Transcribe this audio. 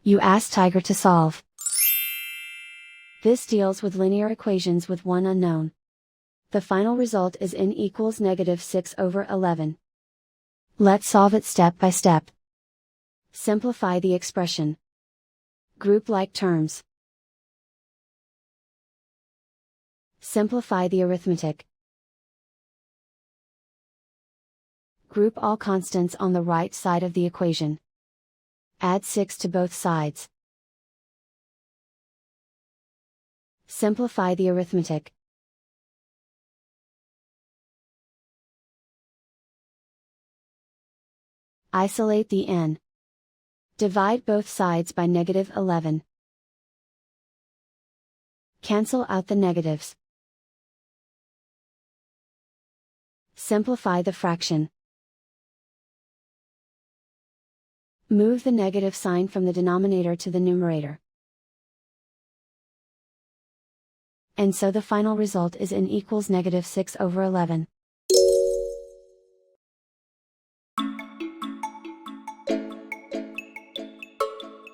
You ask Tiger to solve. This deals with linear equations with one unknown. The final result is n equals -6/11. Let's solve it step by step. Simplify the expression. Group like terms. Simplify the arithmetic. Group all constants on the right side of the equation. Add 6 to both sides. Simplify the arithmetic. Isolate the n. Divide both sides by -11. Cancel out the negatives. Simplify the fraction. Move the negative sign from the denominator to the numerator. And so the final result is n equals -6/11.